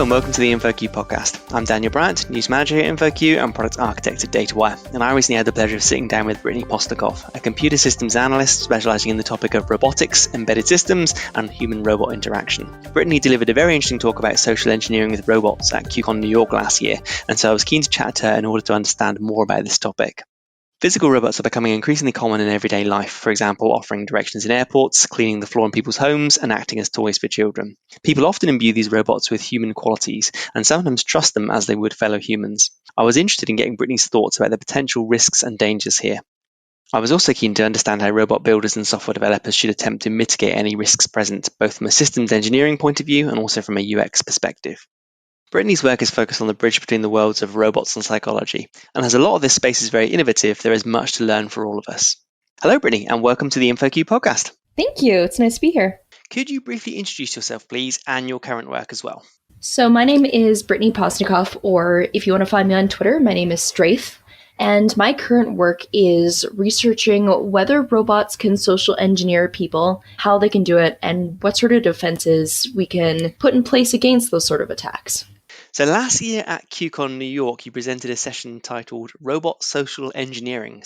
and welcome to the InfoQ podcast. I'm Daniel Bryant, News Manager here at InfoQ and Product Architect at DataWire, and I recently had the pleasure of sitting down with Brittany Postnikoff, a computer systems analyst specialising in the topic of robotics, embedded systems, and human-robot interaction. Brittany delivered a very interesting talk about social engineering with robots at QCon New York last year, and so I was keen to chat to her in order to understand more about this topic. Physical robots are becoming increasingly common in everyday life, for example, offering directions in airports, cleaning the floor in people's homes, and acting as toys for children. People often imbue these robots with human qualities, and sometimes trust them as they would fellow humans. I was interested in getting Brittany's thoughts about the potential risks and dangers here. I was also keen to understand how robot builders and software developers should attempt to mitigate any risks present, both from a systems engineering point of view and also from a UX perspective. Brittany's work is focused on the bridge between the worlds of robots and psychology, and as a lot of this space is very innovative, there is much to learn for all of us. Hello, Brittany, and welcome to the InfoQ podcast. Thank you. It's nice to be here. Could you briefly introduce yourself, please, and your current work as well? So my name is Brittany Postnikoff, or if you want to find me on Twitter, my name is Strafe. And my current work is researching whether robots can social engineer people, how they can do it, and what sort of defenses we can put in place against those sort of attacks. So last year at QCon New York, you presented a session titled Robot Social Engineering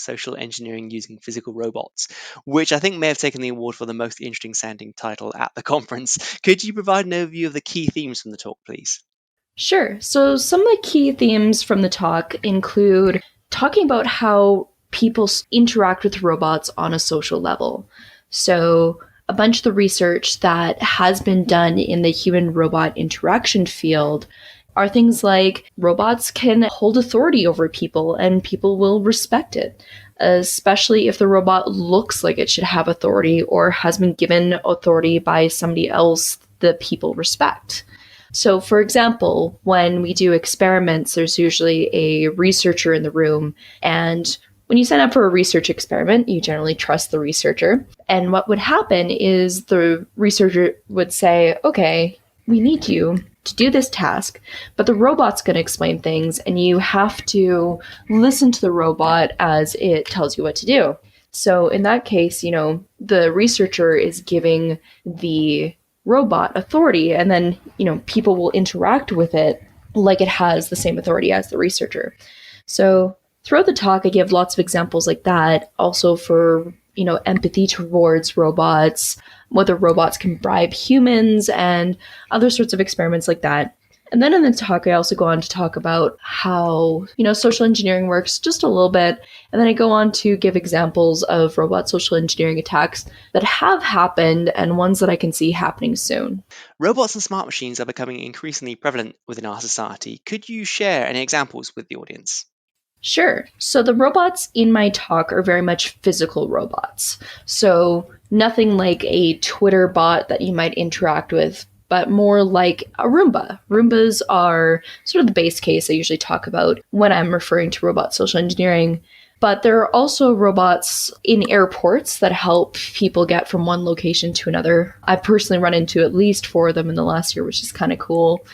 Using Physical Robots, which I think may have taken the award for the most interesting sounding title at the conference. Could you provide an overview of the key themes from the talk, please? Sure. So some of the key themes from the talk include talking about how people interact with robots on a social level. So a bunch of the research that has been done in the human-robot interaction field are things like robots can hold authority over people and people will respect it, especially if the robot looks like it should have authority or has been given authority by somebody else that people respect. So, for example, when we do experiments, there's usually a researcher in the room, and when you sign up for a research experiment, you generally trust the researcher. And what would happen is the researcher would say, okay, we need you to do this task, but the robot's going to explain things, and you have to listen to the robot as it tells you what to do. So in that case, the researcher is giving the robot authority, and then, people will interact with it like it has the same authority as the researcher. So throughout the talk, I give lots of examples like that, also for empathy towards robots, whether robots can bribe humans, and other sorts of experiments like that. And then in the talk, I also go on to talk about how, social engineering works just a little bit. And then I go on to give examples of robot social engineering attacks that have happened and ones that I can see happening soon. Robots and smart machines are becoming increasingly prevalent within our society. Could you share any examples with the audience? Sure. So the robots in my talk are very much physical robots. So nothing like a Twitter bot that you might interact with, but more like a Roomba. Roombas are sort of the base case I usually talk about when I'm referring to robot social engineering. But there are also robots in airports that help people get from one location to another. I personally run into at least 4 of them in the last year, which is kind of cool.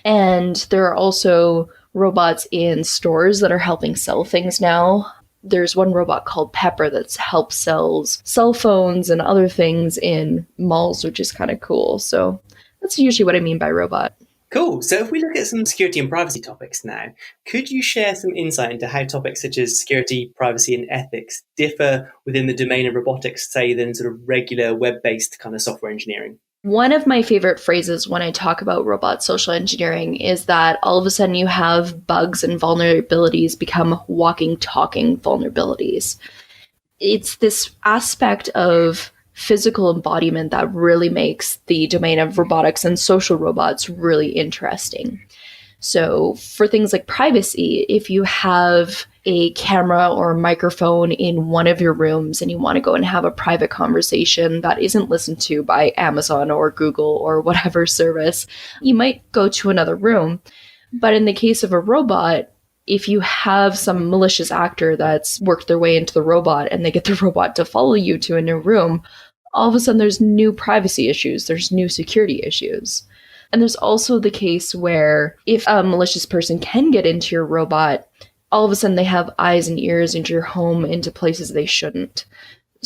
And there are also robots in stores that are helping sell things now. There's one robot called Pepper that's helps sells cell phones and other things in malls, which is kind of cool. So that's usually what I mean by robot. Cool. So if we look at some security and privacy topics now, could you share some insight into how topics such as security, privacy, and ethics differ within the domain of robotics, say, than sort of regular web-based kind of software engineering? One of my favorite phrases when I talk about robot social engineering is that all of a sudden you have bugs and vulnerabilities become walking, talking vulnerabilities. It's this aspect of physical embodiment that really makes the domain of robotics and social robots really interesting. So for things like privacy, if you have a camera or a microphone in one of your rooms and you want to go and have a private conversation that isn't listened to by Amazon or Google or whatever service, you might go to another room. But in the case of a robot, if you have some malicious actor that's worked their way into the robot and they get the robot to follow you to a new room, all of a sudden there's new privacy issues, there's new security issues. And there's also the case where if a malicious person can get into your robot, all of a sudden they have eyes and ears into your home, into places they shouldn't.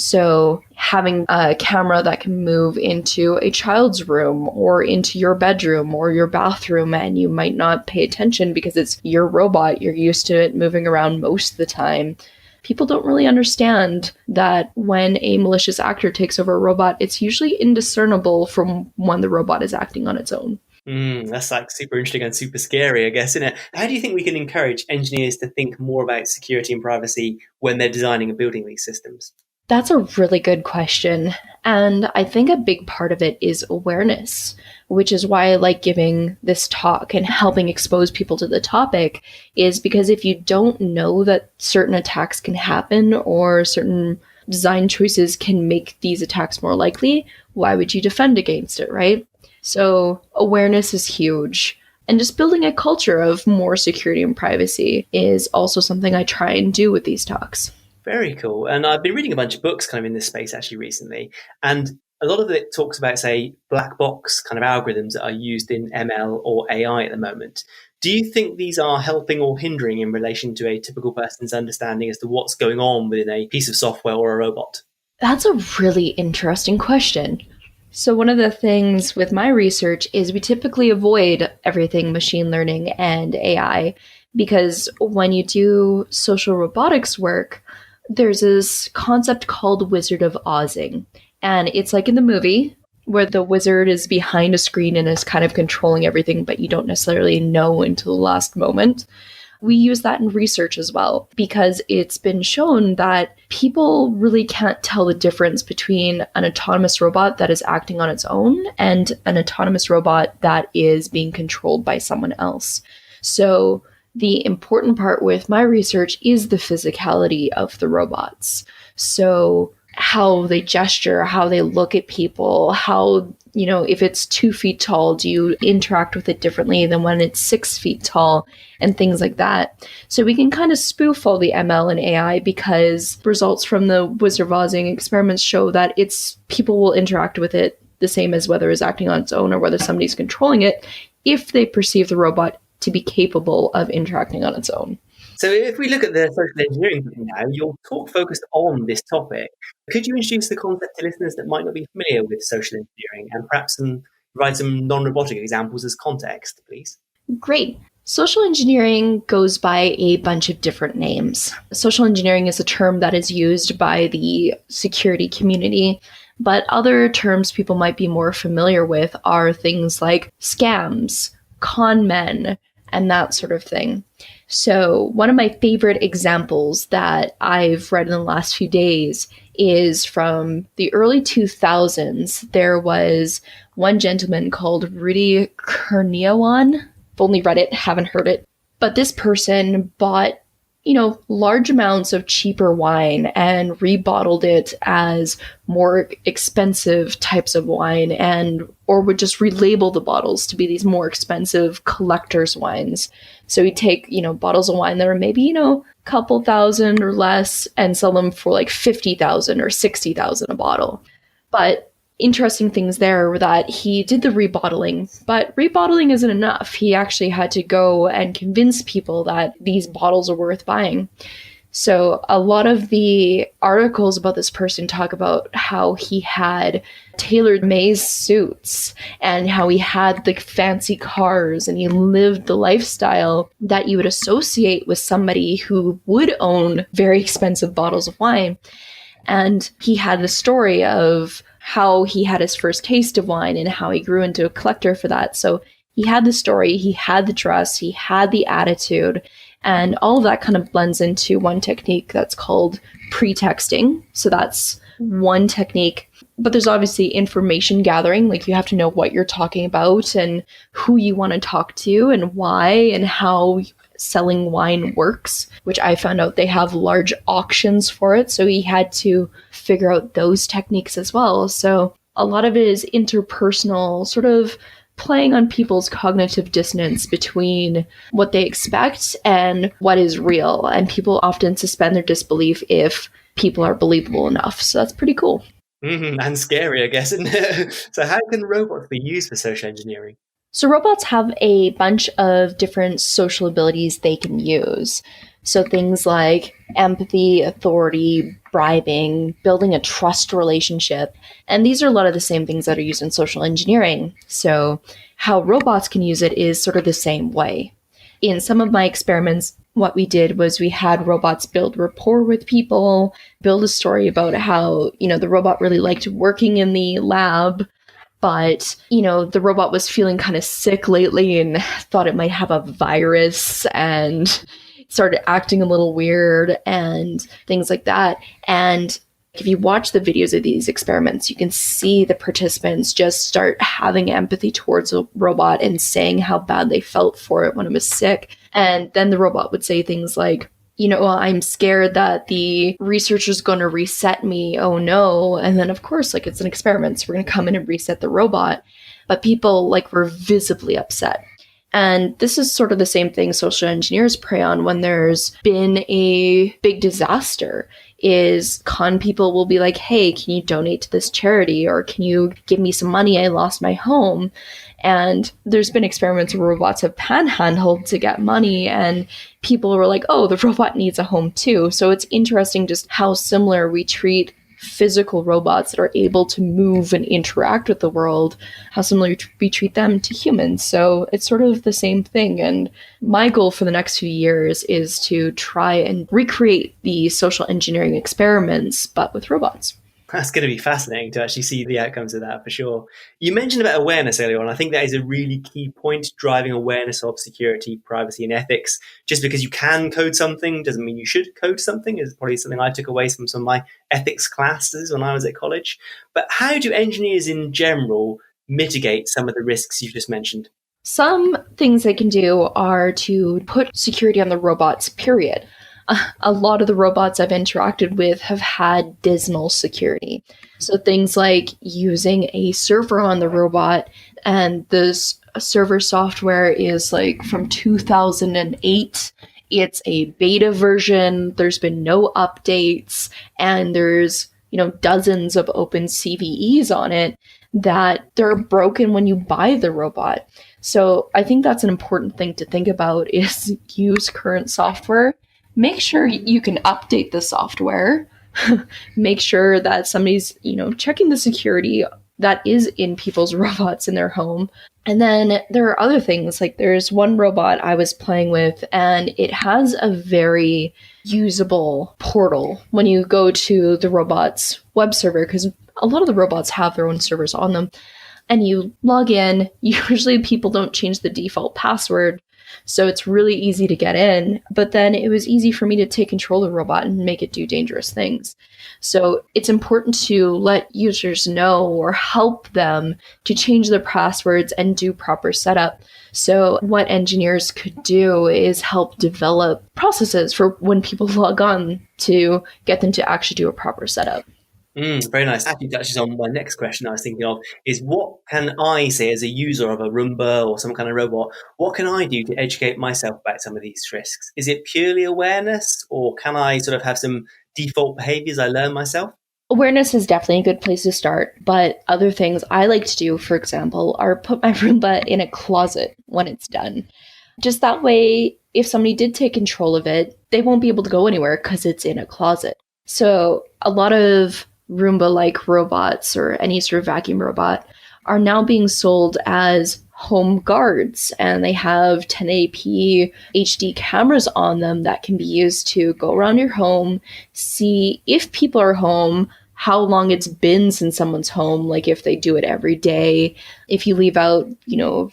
So having a camera that can move into a child's room or into your bedroom or your bathroom, and you might not pay attention because it's your robot, you're used to it moving around most of the time. People don't really understand that when a malicious actor takes over a robot, it's usually indiscernible from when the robot is acting on its own. That's like super interesting and super scary, I guess, isn't it? How do you think we can encourage engineers to think more about security and privacy when they're designing and building these systems? That's a really good question. And I think a big part of it is awareness, which is why I like giving this talk and helping expose people to the topic, is because if you don't know that certain attacks can happen or certain design choices can make these attacks more likely, why would you defend against it, right? So awareness is huge. And just building a culture of more security and privacy is also something I try and do with these talks. Very cool. And I've been reading a bunch of books kind of in this space actually recently. And a lot of it talks about, say, black box kind of algorithms that are used in ML or AI at the moment. Do you think these are helping or hindering in relation to a typical person's understanding as to what's going on within a piece of software or a robot? That's a really interesting question. So one of the things with my research is we typically avoid everything machine learning and AI because when you do social robotics work, there's this concept called Wizard of Ozing. And it's like in the movie where the wizard is behind a screen and is kind of controlling everything, but you don't necessarily know until the last moment. We use that in research as well because it's been shown that people really can't tell the difference between an autonomous robot that is acting on its own and an autonomous robot that is being controlled by someone else. So the important part with my research is the physicality of the robots. So how they gesture, how they look at people, how, if it's 2 feet tall, do you interact with it differently than when it's 6 feet tall and things like that. So we can kind of spoof all the ML and AI because results from the Wizard of Ozing experiments show that people will interact with it the same as whether it's acting on its own or whether somebody's controlling it if they perceive the robot to be capable of interacting on its own. So if we look at the social engineering now, your talk focused on this topic. Could you introduce the concept to listeners that might not be familiar with social engineering and perhaps provide some non-robotic examples as context, please? Great. Social engineering goes by a bunch of different names. Social engineering is a term that is used by the security community, but other terms people might be more familiar with are things like scams, con men, and that sort of thing. So one of my favorite examples that I've read in the last few days is from the early 2000s. There was one gentleman called Rudy Kurniawan. I've only read it, haven't heard it. But this person bought, large amounts of cheaper wine and rebottled it as more expensive types of wine or would just relabel the bottles to be these more expensive collector's wines. So he'd take, bottles of wine that are maybe, couple thousand or less and sell them for like 50,000 or 60,000 a bottle. But interesting things there were that he did the rebottling, but rebottling isn't enough. He actually had to go and convince people that these bottles are worth buying. So a lot of the articles about this person talk about how he had tailored made suits and how he had the fancy cars and he lived the lifestyle that you would associate with somebody who would own very expensive bottles of wine. And he had the story of how he had his first taste of wine and how he grew into a collector for that. So he had the story, he had the dress, he had the attitude, and all of that kind of blends into one technique that's called pretexting. So that's one technique. But there's obviously information gathering, like you have to know what you're talking about and who you want to talk to and why and how selling wine works, which I found out they have large auctions for it. So he had to figure out those techniques as well. So a lot of it is interpersonal, sort of playing on people's cognitive dissonance between what they expect and what is real. And people often suspend their disbelief if people are believable enough. So that's pretty cool. And scary, I guess, isn't it? So how can robots be used for social engineering? So robots have a bunch of different social abilities they can use. So things like empathy, authority, bribing, building a trust relationship. And these are a lot of the same things that are used in social engineering. So how robots can use it is sort of the same way. In some of my experiments, what we did was we had robots build rapport with people, build a story about how, the robot really liked working in the lab, but, the robot was feeling kind of sick lately and thought it might have a virus and started acting a little weird and things like that. And if you watch the videos of these experiments, you can see the participants just start having empathy towards a robot and saying how bad they felt for it when it was sick. And then the robot would say things like, I'm scared that the researcher's going to reset me. Oh no. And then of course, it's an experiment. So we're going to come in and reset the robot. But people were visibly upset. And this is sort of the same thing social engineers prey on when there's been a big disaster. Is con people will be like, hey, can you donate to this charity? Or can you give me some money? I lost my home. And there's been experiments where robots have panhandled to get money, and people were like, oh, the robot needs a home too. So it's interesting just how similar we treat physical robots that are able to move and interact with the world, how similar we treat them to humans. So it's sort of the same thing. And my goal for the next few years is to try and recreate the social engineering experiments, but with robots. That's going to be fascinating to actually see the outcomes of that, for sure. You mentioned about awareness earlier on. I think that is a really key point, driving awareness of security, privacy, and ethics. Just because you can code something doesn't mean you should code something. Is probably something I took away from some of my ethics classes when I was at college. But how do engineers in general mitigate some of the risks you've just mentioned? Some things they can do are to put security on the robots, period. A lot of the robots I've interacted with have had dismal security. So things like using a server on the robot, and this server software is from 2008. It's a beta version. There's been no updates, and there's, dozens of open CVEs on it that they're broken when you buy the robot. So I think that's an important thing to think about is use current software. Make sure you can update the software. Make sure that somebody's, checking the security that is in people's robots in their home. And then there are other things, there's one robot I was playing with, and it has a very usable portal when you go to the robot's web server, because a lot of the robots have their own servers on them. And you log in, usually people don't change the default password. So it's really easy to get in, but then it was easy for me to take control of the robot and make it do dangerous things. So it's important to let users know or help them to change their passwords and do proper setup. So what engineers could do is help develop processes for when people log on to get them to actually do a proper setup. Very nice. Actually touches on my next question I was thinking of, is what can I say as a user of a Roomba or some kind of robot, what can I do to educate myself about some of these risks? Is it purely awareness, or can I sort of have some default behaviors I learn myself? Awareness is definitely a good place to start, but other things I like to do, for example, are put my Roomba in a closet when it's done. Just that way, if somebody did take control of it, they won't be able to go anywhere because it's in a closet. So a lot of Roomba-like robots or any sort of vacuum robot are now being sold as home guards, and they have 1080p HD cameras on them that can be used to go around your home, see if people are home, how long it's been since someone's home, if they do it every day, if you leave out,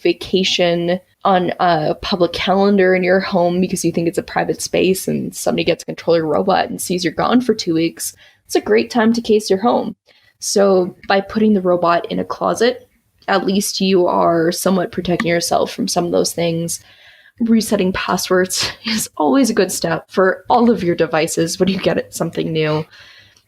vacation on a public calendar in your home because you think it's a private space and somebody gets control of your robot and sees you're gone for 2 weeks. It's a great time to case your home. So by putting the robot in a closet, at least you are somewhat protecting yourself from some of those things. Resetting passwords is always a good step for all of your devices when you get something new.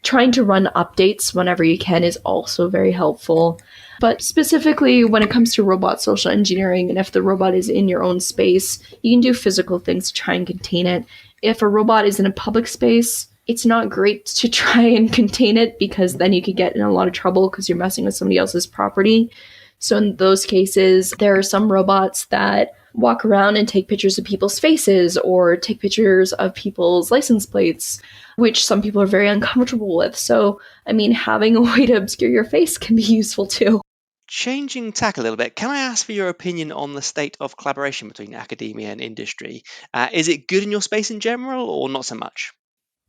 Trying to run updates whenever you can is also very helpful. But specifically when it comes to robot social engineering, and if the robot is in your own space, you can do physical things to try and contain it. If a robot is in a public space, it's not great to try and contain it because then you could get in a lot of trouble because you're messing with somebody else's property. So in those cases, there are some robots that walk around and take pictures of people's faces or take pictures of people's license plates, which some people are very uncomfortable with. So, I mean, having a way to obscure your face can be useful too. Changing tack a little bit, can I ask for your opinion on the state of collaboration between academia and industry? Is it good in your space in general or not so much?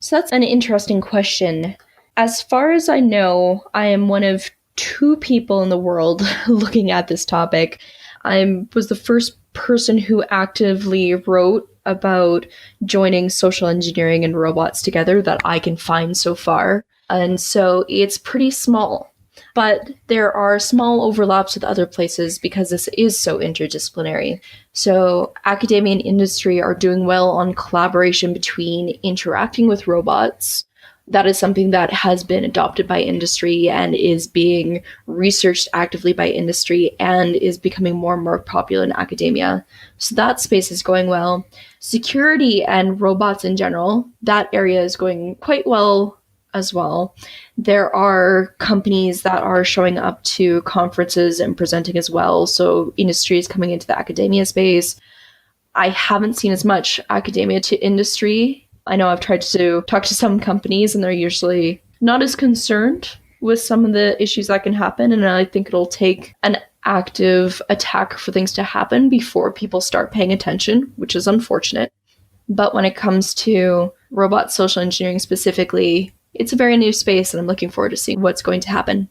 So that's an interesting question. As far as I know, I am one of two people in the world looking at this topic. I was the first person who actively wrote about joining social engineering and robots together that I can find so far. And so it's pretty small. But there are small overlaps with other places because this is so interdisciplinary. So academia and industry are doing well on collaboration between interacting with robots. That is something that has been adopted by industry and is being researched actively by industry and is becoming more and more popular in academia. So that space is going well. Security and robots in general, that area is going quite well as well. There are companies that are showing up to conferences and presenting as well. So industry is coming into the academia space. I haven't seen as much academia to industry. I know I've tried to talk to some companies and they're usually not as concerned with some of the issues that can happen. And I think it'll take an active attack for things to happen before people start paying attention, which is unfortunate. But when it comes to robot social engineering specifically, it's a very new space, and I'm looking forward to seeing what's going to happen.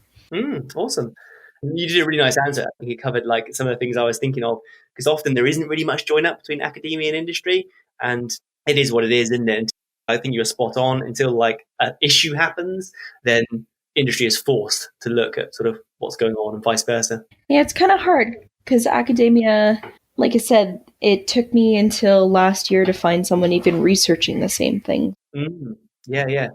Awesome. You did a really nice answer. I think you covered like some of the things I was thinking of, because often there isn't really much join up between academia and industry, and it is what it is, isn't it? And I think you're spot on. Until like an issue happens, then industry is forced to look at sort of what's going on and vice versa. Yeah, it's kind of hard because academia, like I said, it took me until last year to find someone even researching the same thing. Yeah.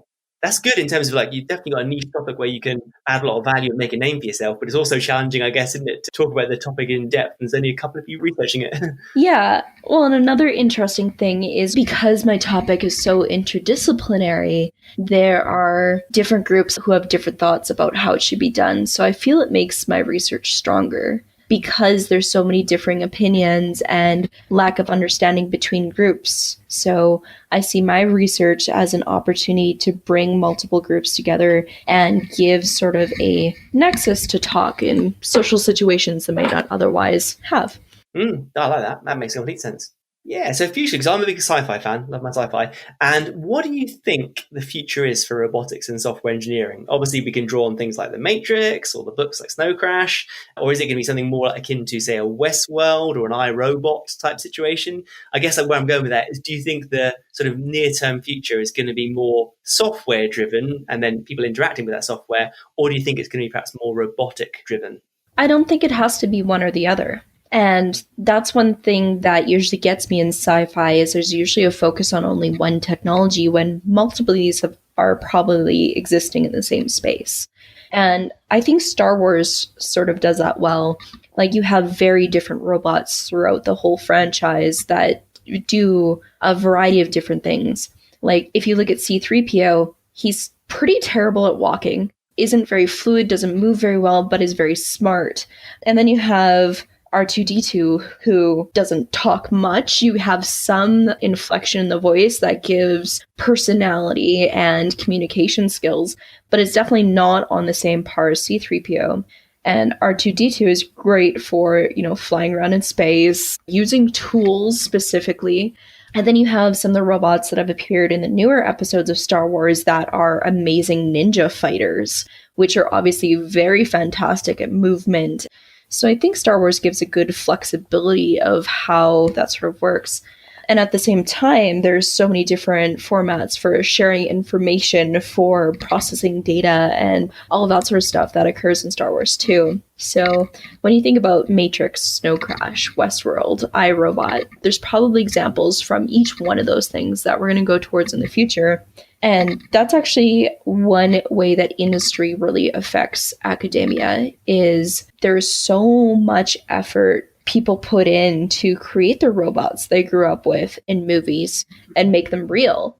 That's good in terms of like, you've definitely got a niche topic where you can add a lot of value and make a name for yourself, but it's also challenging, I guess, isn't it, to talk about the topic in depth and there's only a couple of you researching it. Yeah. Well, and another interesting thing is because my topic is so interdisciplinary, there are different groups who have different thoughts about how it should be done. So I feel it makes my research stronger because there's so many differing opinions and lack of understanding between groups. So I see my research as an opportunity to bring multiple groups together and give sort of a nexus to talk in social situations that may not otherwise have. I like that. That makes complete sense. Yeah, so future, because I'm a big sci-fi fan, love my sci-fi. And what do you think the future is for robotics and software engineering? Obviously, we can draw on things like The Matrix or the books like Snow Crash, or is it going to be something more akin to, say, a Westworld or an iRobot type situation? I guess where I'm going with that is, do you think the sort of near-term future is going to be more software-driven and then people interacting with that software, or do you think it's going to be perhaps more robotic-driven? I don't think it has to be one or the other. And that's one thing that usually gets me in sci-fi is there's usually a focus on only one technology when multiple of these are probably existing in the same space. And I think Star Wars sort of does that well. Like you have very different robots throughout the whole franchise that do a variety of different things. Like if you look at C-3PO, he's pretty terrible at walking, isn't very fluid, doesn't move very well, but is very smart. And then you have R2-D2, who doesn't talk much. You have some inflection in the voice that gives personality and communication skills, but it's definitely not on the same par as C-3PO. And R2-D2 is great for, flying around in space, using tools specifically. And then you have some of the robots that have appeared in the newer episodes of Star Wars that are amazing ninja fighters, which are obviously very fantastic at movement. So I think Star Wars gives a good flexibility of how that sort of works. And at the same time, there's so many different formats for sharing information, for processing data, and all of that sort of stuff that occurs in Star Wars too. So when you think about Matrix, Snow Crash, Westworld, iRobot, there's probably examples from each one of those things that we're going to go towards in the future. And that's actually one way that industry really affects academia is there's so much effort people put in to create the robots they grew up with in movies and make them real.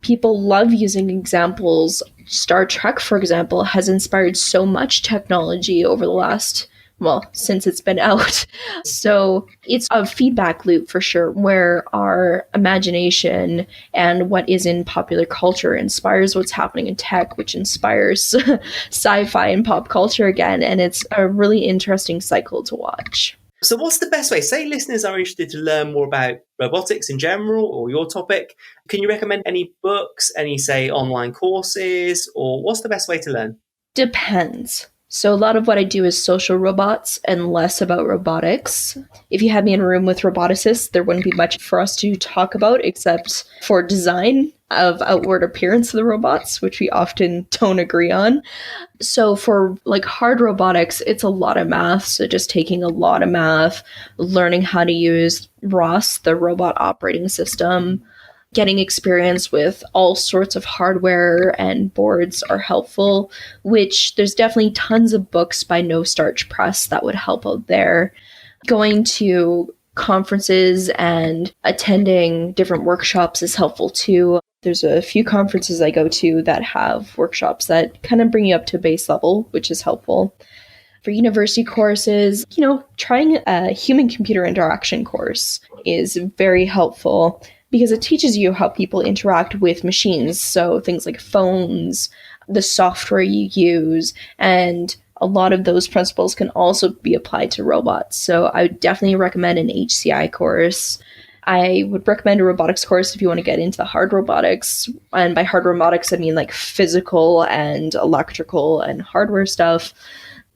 People love using examples. Star Trek, for example, has inspired so much technology over the last well, since it's been out. So it's a feedback loop for sure, where our imagination and what is in popular culture inspires what's happening in tech, which inspires sci-fi and pop culture again. And it's a really interesting cycle to watch. So what's the best way? Say listeners are interested to learn more about robotics in general or your topic. Can you recommend any books, any, say, online courses, or what's the best way to learn? Depends. So a lot of what I do is social robots and less about robotics. If you had me in a room with roboticists, there wouldn't be much for us to talk about except for design of outward appearance of the robots, which we often don't agree on. So for like hard robotics, it's a lot of math. So just taking a lot of math, learning how to use ROS, the robot operating system, getting experience with all sorts of hardware and boards are helpful, which there's definitely tons of books by No Starch Press that would help out there. Going to conferences and attending different workshops is helpful too. There's a few conferences I go to that have workshops that kind of bring you up to base level, which is helpful. For university courses, trying a human-computer interaction course is very helpful because it teaches you how people interact with machines. So things like phones, the software you use, and a lot of those principles can also be applied to robots. So I would definitely recommend an HCI course. I would recommend a robotics course if you want to get into the hard robotics. And by hard robotics, I mean like physical and electrical and hardware stuff.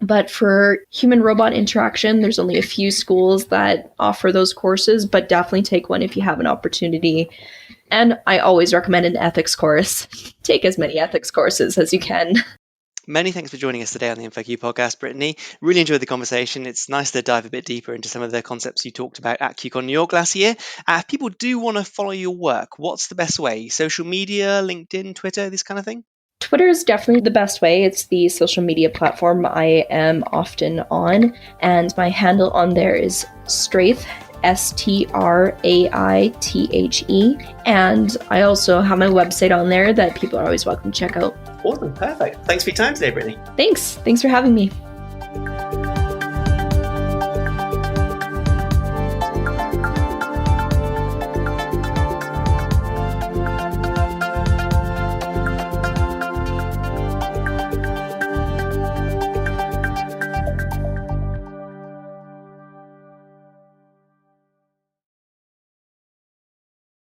But for human-robot interaction, there's only a few schools that offer those courses, but definitely take one if you have an opportunity. And I always recommend an ethics course. Take as many ethics courses as you can. Many thanks for joining us today on the InfoQ podcast, Brittany. Really enjoyed the conversation. It's nice to dive a bit deeper into some of the concepts you talked about at QCon New York last year. If people do want to follow your work, what's the best way? Social media, LinkedIn, Twitter, this kind of thing? Twitter is definitely the best way. It's the social media platform I am often on, and my handle on there is Straithe, STRAITHE, and I also have my website on there that people are always welcome to check out. Awesome, perfect. Thanks for your time today, Brittany. Thanks for having me.